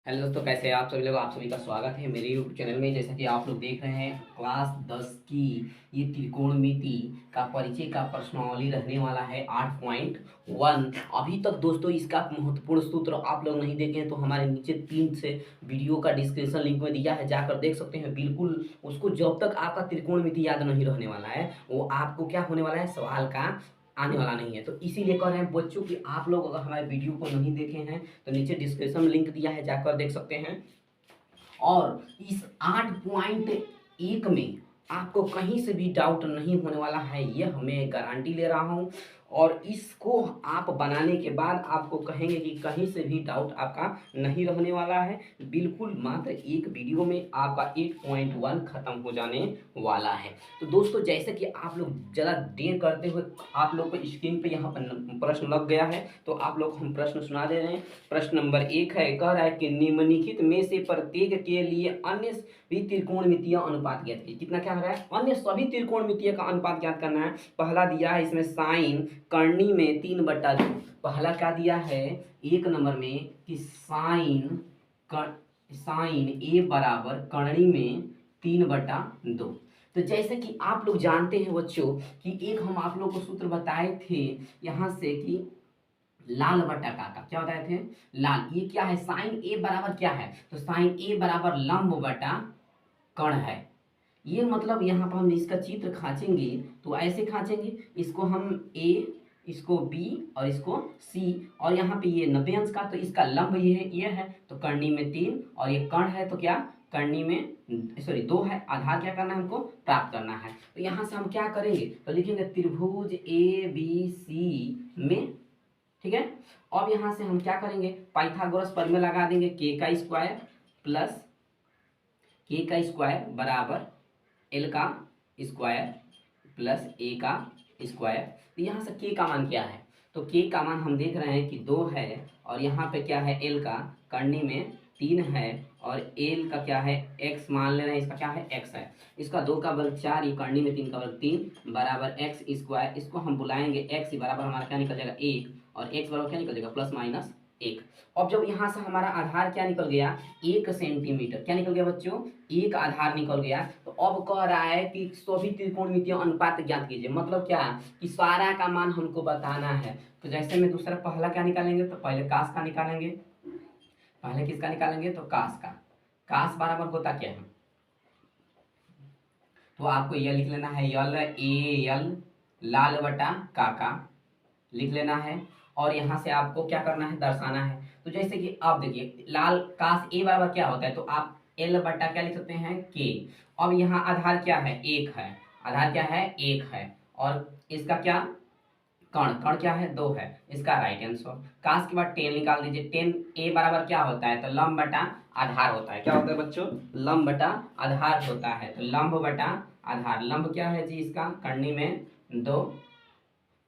Hello दोस्तों, कैसे हैं आप सभी लोग। आप सभी का स्वागत है मेरे यूट्यूब चैनल में। जैसा कि आप लोग देख रहे हैं, क्लास 10 की ये त्रिकोणमिति का परिचय का प्रश्नावली रहने वाला है 8.1। अभी तक दोस्तों इसका महत्वपूर्ण सूत्र आप लोग नहीं देखे हैं तो हमारे नीचे 3 से वीडियो का डिस्क्रिप्शन लिंक में दिया है, जाकर देख सकते हैं। बिल्कुल उसको, जब तक आपका त्रिकोणमिति याद नहीं रहने वाला है वो आपको क्या होने वाला है, सवाल का आने वाला नहीं है। तो इसीलिए कह रहे हैं बच्चों कि आप लोग अगर हमारे वीडियो को नहीं देखे हैं तो नीचे डिस्क्रिप्शन में लिंक दिया है, जाकर देख सकते हैं। और इस 8.1 में आपको कहीं से भी डाउट नहीं होने वाला है, यह मैं गारंटी ले रहा हूँ। और इसको आप बनाने के बाद आपको कहेंगे कि कहीं से भी डाउट आपका नहीं रहने वाला है। बिल्कुल मात्र एक वीडियो में आपका 8.1 खत्म हो जाने वाला है। तो दोस्तों, जैसे कि आप लोग ज़्यादा देर करते हुए आप लोग को स्क्रीन पे यहाँ पर प्रश्न लग गया है, तो आप लोग हम प्रश्न सुना दे रहे हैं। प्रश्न नंबर 1 है, कह रहा है कि निम्नलिखित में से प्रत्येक के लिए अन्य भी त्रिकोणमितीय अनुपात ज्ञात कीजिए। कितना क्या हो रहा है, अन्य सभी त्रिकोणमितीय का अनुपात ज्ञात करना है। पहला दिया है इसमें साइन करनी में 3/2। पहला क्या दिया है एक नंबर में कि साइन ए बराबर करनी में 3/2। तो जैसे कि आप लोग जानते हैं बच्चों कि एक हम आप लोग को सूत्र बताए थे यहाँ से कि लाल बटा का क्या बताए थे, लाल। ये क्या है, साइन ए बराबर क्या है, तो साइन ए बराबर लंब बटा कर्ण है। ये मतलब यहाँ पर हम इसका चित्र खींचेंगे तो ऐसे खींचेंगे, इसको हम ए, इसको बी और इसको सी, और यहाँ पे ये 90 अंश का, तो इसका लंब ये है तो करनी में 3, और ये कर्ण है तो क्या करनी में सॉरी 2 है। आधार क्या करना है, हमको प्राप्त करना है। तो यहाँ से हम क्या करेंगे, तो लिखेंगे त्रिभुज ए बी सी में, ठीक है। अब यहाँ से हम क्या करेंगे, पाइथागोरस प्रमेय लगा देंगे, के का स्क्वायर प्लस के का स्क्वायर बराबर एल का स्क्वायर प्लस ए का स्क्वायर। तो यहाँ से के का मान क्या है, तो के का मान हम देख रहे हैं कि 2 है, और यहाँ पे क्या है एल का करनी में 3 है, और एल का क्या है एक्स मान ले रहे हैं, इसका क्या है एक्स है। इसका 2 का वर्ग 4, ये करनी में 3 का वर्ग 3 बराबर एक्स स्क्वायर। इसको हम बुलाएंगे एक्स बराबर हमारा क्या निकल जाएगा 1, और एक्स बराबर क्या निकल जाएगा +-1। अब जब यहाँ से हमारा आधार क्या निकल गया 1 सेंटीमीटर, क्या निकल गया बच्चों, एक आधार निकल गया। तो अब कह रहा है कि सभी त्रिकोणमितीय अनुपात ज्ञात कीजिए। मतलब क्या कि सारा का मान हमको बताना है। तो जैसे में दूसरा पहला क्या निकालेंगे, तो पहले कास का निकालेंगे। पहले किसका निकालेंगे, तो कास का। कास बराबर होता क्या है, तो आपको यह लिख लेना है यल ए यल लाल बटा का लिख लेना है। और यहाँ से आपको क्या करना है, दर्शाना है। तो जैसे कि आप देखिए लाल कास ए बराबर क्या होता है, तो आप एल बटा क्या लिख सकते हैं के। अब यहाँ आधार क्या है, 1 है। आधार क्या है 1 है, और इसका क्या कर्ण, कर्ण क्या है 2 है, इसका राइट आंसर। कास के बाद 10 निकाल दीजिए। 10 ए बराबर क्या होता है, तो लंब बटा आधार होता है। क्या होता है बच्चों, लंब बटा आधार होता है। तो लंब बटा आधार, लंब क्या है जी इसका करनी में 2,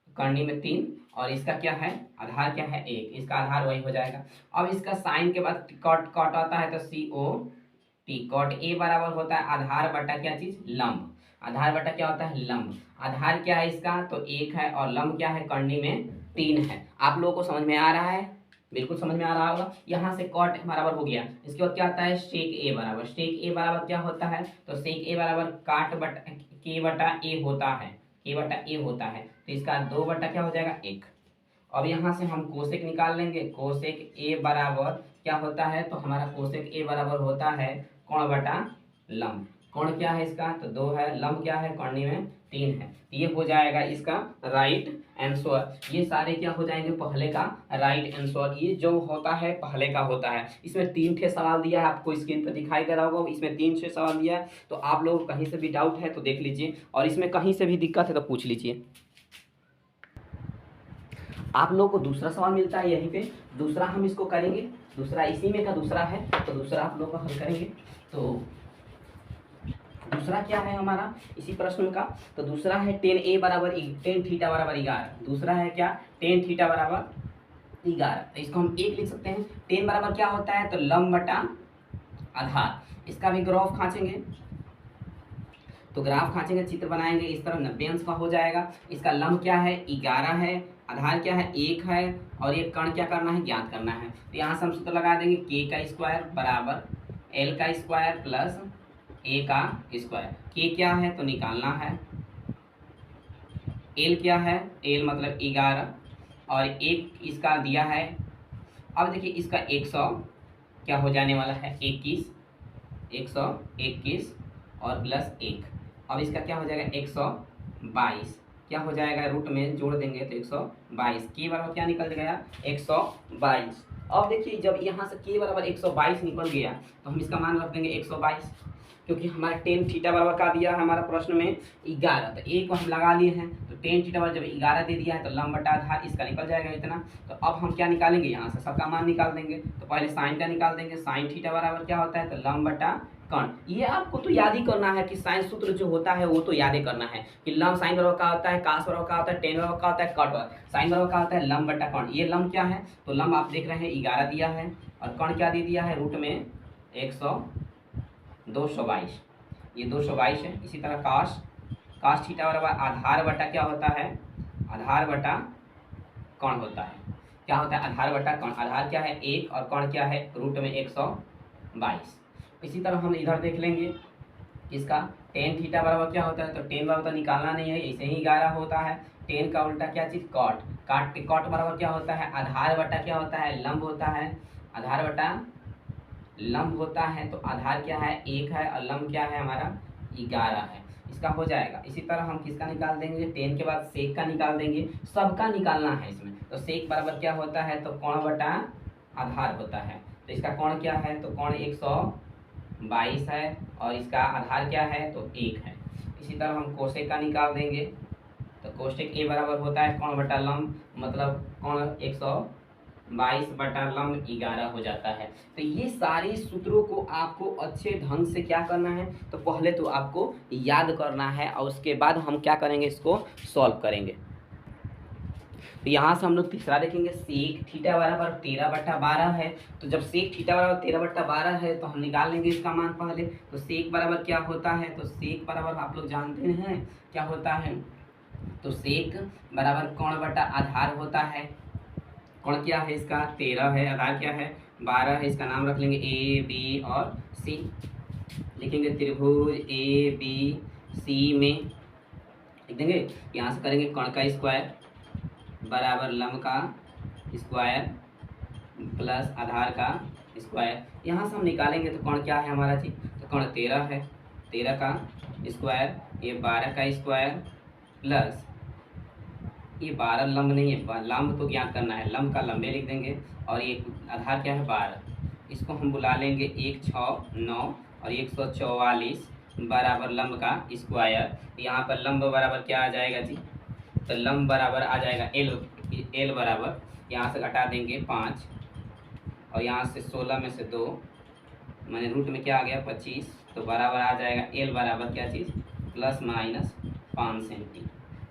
करनी में 3, और इसका क्या है आधार क्या है 1, इसका आधार वही हो जाएगा। अब इसका साइन के बाद कॉट कॉट आता है, तो COT, कॉट ए बराबर होता है आधार बटा क्या चीज, लंब। आधार बटा क्या होता है, लंब। आधार क्या है इसका, तो 1 है, और लंब क्या है करनी में 3 है। आप लोगों को समझ में आ रहा है, बिल्कुल समझ में आ रहा होगा। यहाँ से कॉट बराबर हो गया। इसके बाद क्या आता है सेक ए बराबर, सेक ए बराबर क्या होता है, तो सेक ए बराबर काट बटा के बटा ए होता है, के बटा ए होता है। तो इसका 2 बटा क्या हो जाएगा 1। अब यहाँ से हम कोसेक निकाल लेंगे। कोसेक ए बराबर क्या होता है, तो हमारा कोसेक ए बराबर होता है कोण बटा लंब। कोण क्या है इसका, तो 2 है, लंब क्या है करनी में 3 है। ये हो जाएगा इसका राइट आंसर। ये सारे क्या हो जाएंगे, पहले का राइट आंसर। ये जो होता है पहले का होता है। इसमें 3 ठे सवाल दिया है, आपको स्क्रीन पर दिखाई दे रहा होगा। इसमें 3 ठे सवाल दिया है, तो आप लोग कहीं से भी डाउट है तो देख लीजिए, और इसमें कहीं से भी दिक्कत है तो पूछ लीजिए। आप लोगों को दूसरा सवाल मिलता है यहीं पे, दूसरा हम इसको करेंगे। दूसरा इसी में का दूसरा है, तो दूसरा आप लोग को हल करेंगे। तो दूसरा क्या है हमारा इसी प्रश्न का, तो दूसरा है tan थीटा बराबर 11। दूसरा है क्या, tan थीटा बराबर 11। तो इसको हम 1 लिख सकते हैं। tan बराबर क्या होता है, तो लंब बटा आधार। इसका भी ग्राफ खींचेंगे, तो ग्राफ खींचेंगे, चित्र बनाएंगे, इस तरफ 90 अंश का हो जाएगा। इसका लंब क्या है 11 है, आधार क्या है, एक है, और ये कण क्या करना है, ज्ञात करना है। तो यहाँ से हम सूत्र लगा देंगे के का स्क्वायर बराबर एल का स्क्वायर प्लस ए का स्क्वायर। के क्या है तो निकालना है, एल क्या है, एल मतलब 11, और एक इसका दिया है। अब देखिए इसका 100 क्या हो जाने वाला है, 21, 121 और प्लस 1। अब इसका क्या हो जाएगा, 122 क्या हो जाएगा, रूट में जोड़ देंगे तो 122 के बराबर क्या निकल गया, 122। अब देखिए जब यहाँ से के बराबर 122 निकल गया तो हम इसका मान रख देंगे 122, क्योंकि हमारा टेन थीटा बराबर का दिया है हमारा प्रश्न में 11, तो एक को हम लगा लिए हैं, तो टेन थीटा बराबर जब 11 दे दिया है तो लंब बटा आधार इसका निकल जाएगा इतना। तो अब हम क्या निकालेंगे, यहाँ से सबका मान निकाल देंगे। तो पहले साइन का निकाल देंगे, साइन थीटा बराबर क्या होता है, तो लंब बटा कण। ये आपको तो याद ही करना है कि साइन सूत्र जो होता है वो तो याद ही करना है कि लंब साइन बराबर का होता है, कास बराबर का होता है, टेन बराबर का होता है, कट बराबर साइन बराबर का होता है, लंब बटा कण। ये लंब क्या है, तो लंब आप देख रहे हैं 11 दिया है, और कण क्या दे दिया है, रूट में 222, ये 222 है। इसी तरह कास थीटा बराबर आधार बटा क्या होता है, आधार बटा कण होता है। क्या होता है, आधार बटा कण। आधार क्या है 1 और कण क्या है, रूट में 122। इसी तरह हम इधर देख लेंगे इसका टेन थीटा बराबर क्या होता है, तो टेन बराबर तो निकालना नहीं है, ऐसे ही 11 होता है। टेन का उल्टा क्या चीज़, कॉट बराबर क्या होता है, आधार बटा क्या होता है, लंब होता है। आधार बटा लंब होता है, तो आधार क्या है 1 है और लंब क्या है हमारा 11 है, इसका हो जाएगा। इसी तरह हम किसका निकाल देंगे, टेन के बाद सेक का निकाल देंगे, सबका निकालना है इसमें। तो सेक बराबर क्या होता है, तो कोण बटा आधार होता है। तो इसका कोण क्या है, तो कोण 122 है, और इसका आधार क्या है, तो 1 है। इसी तरह हम कोसेक का निकाल देंगे, तो कोसेक ए बराबर होता है कोण बटा लंब, मतलब कोण 122 बटा लंब 11 हो जाता है। तो ये सारे सूत्रों को आपको अच्छे ढंग से क्या करना है, तो पहले तो आपको याद करना है, और उसके बाद हम क्या करेंगे, इसको सॉल्व करेंगे। तो यहाँ से हम लोग तीसरा देखेंगे, सेक थीटा बराबर 13/12 है। तो जब सेक थीटा बराबर 13/12 है तो हम निकाल लेंगे इसका मान पहले। तो सेक बराबर क्या होता है, तो सेक बराबर आप लोग जानते हैं क्या होता है, तो सेक बराबर कोण बटा आधार होता है। कोण क्या है इसका 13 है, आधार क्या है 12 है। इसका नाम रख लेंगे ए बी और सी, लिखेंगे त्रिभुज ए बी सी में लिख देंगे। यहाँ से करेंगे कोण का स्क्वायर बराबर लंब का स्क्वायर प्लस आधार का स्क्वायर। यहाँ से हम निकालेंगे तो कोण क्या है हमारा जी, तो कोण 13 है, 13 का स्क्वायर, ये 12 का स्क्वायर प्लस ये 12 लंब नहीं है, लंब तो ज्ञात करना है, लंब का लंबे लिख देंगे, और ये आधार क्या है 12। इसको हम बुला लेंगे 1 6 9 और 144 बराबर लंब का स्क्वायर। यहाँ पर लंब बराबर क्या आ जाएगा जी, तो लंब बराबर आ जाएगा एल बराबर, यहाँ से घटा देंगे 5, और यहाँ से 16 में से 2 मैंने रूट में क्या आ गया 25, तो बराबर आ जाएगा एल बराबर क्या चीज़ प्लस माइनस 5 सेंटी,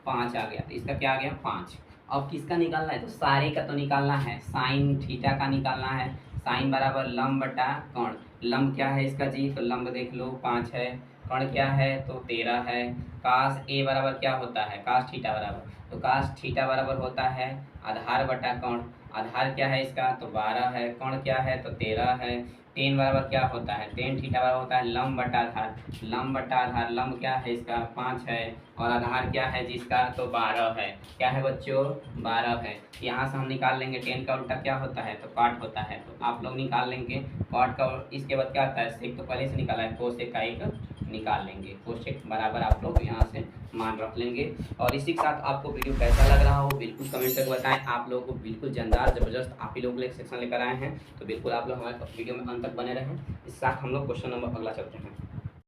5 आ गया। तो इसका क्या आ गया 5। अब किसका निकालना है, तो सारे का तो निकालना है, साइन थीटा का निकालना है। साइन बराबर लंब बटा कोण। लंब क्या है इसका जी, तो लंब देख लो 5 है, कोण क्या है तो 13 है। कास ए बराबर क्या होता है, कास थीटा बराबर, तो कास थीटा बराबर होता है आधार बटा कोण। आधार क्या है इसका, तो 12 है, कोण क्या है तो 13 है। टेन बराबर क्या होता है, टेन थीटा बराबर होता है लंब बटा आधार, लंब बटा आधार, लंब क्या है इसका 5 है, और आधार क्या है जिसका, तो 12 है। क्या है बच्चों 12 है। यहाँ से हम निकाल लेंगे टेन का उल्टा क्या होता है, तो कॉट होता है, तो आप लोग निकाल लेंगे कॉट का। इसके बाद क्या होता है, सेक तो पहले से निकाला है, कोसेक का एक निकाल लेंगे, कोसेक बराबर आप लोग यहाँ से मान रख लेंगे। और इसी के साथ आपको वीडियो कैसा लग रहा हो बिल्कुल कमेंट करके बताएं। आप लोगों को बिल्कुल जानदार जबरदस्त आप ही लोग के लिए सेक्शन लेकर आए हैं, तो बिल्कुल आप लोग हमारे वीडियो में अंत तक बने रहें। इस साथ हम लोग क्वेश्चन नंबर अगला चलते हैं।